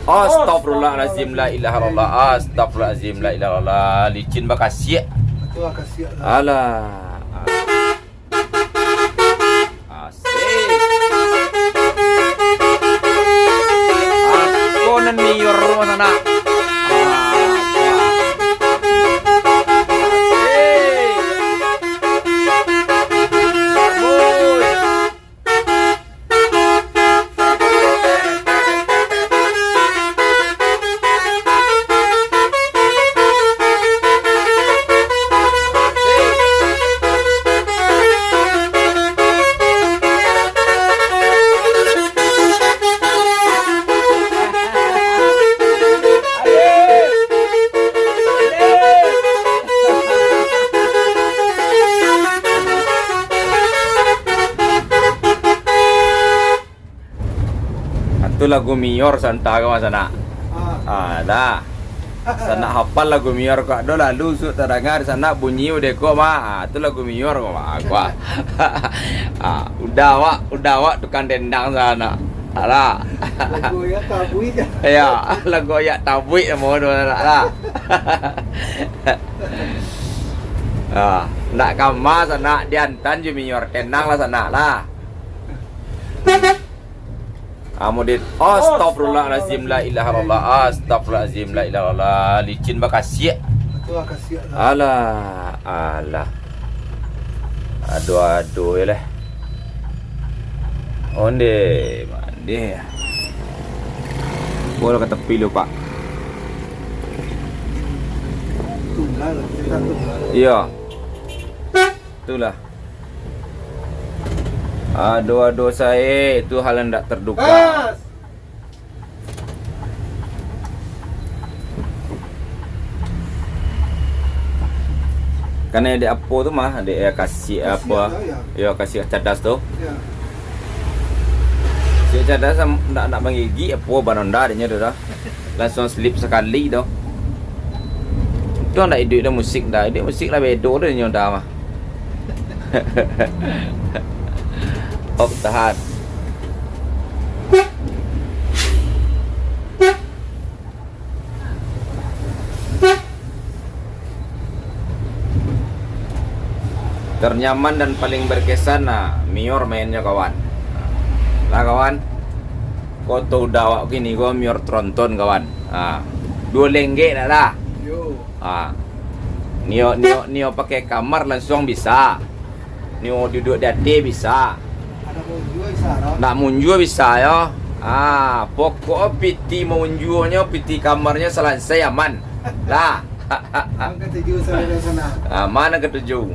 Astagfirullahalazim, la ilaha illallah. Astagfirullahalazim, la ilaha illallah. Licin bakasih. Betul kasih lah. Alah. Asik. Aku nan miyor rumah sana. Itu lagu miyor santa ka sana. Dah. Sana hafal lagu miyor kok do lalu su terdengar sana bunyi udah kok mah. Itu lagu miyor kok mah gua. Udah wak tukang dendang sana. Alah. Lagu ya tabui kan. Ya, lagu ya tabui mau do lah. Ndak kama sana diantan je miyor tenang lah sana lah. Amudin astagfirullahalazim, la ilaha illallah. Astagfirullahalazim, la ilaha illallah. Licin bakasih. Betul kasih lah. Alah. Aduh ya leh. Onde mandi. Boleh ke tepi lu, Pak. Tunggal kita tunggal. Iya. Itulah. Aduh saya itu hal yang tidak terduga. Karena ada apa tu mah, ada kasih apa? Ya kasih cadas tu. Ya. Si cadas nak menggigi apa banonda dia dah. Langsung slip sekali tu. Tu nak edit dah musik dah. Edit musik lah bedo dah nyoda mah. Oh, tahan. Ternyaman dan paling berkesan miyor mainnya kawan. Lah kawan. Kau tahu dawak gini gua miyor tronton kawan. 2 lengge dah lah. Yo. Nio pakai kamar langsung bisa. Nio duduk di atas bisa. Ada mau jual isara. Nak munjua bisa ya. Pokok piti munjuanya, piti kamarnya selesai aman. Lah. Angkat tujuh sana. Mana ketujuh?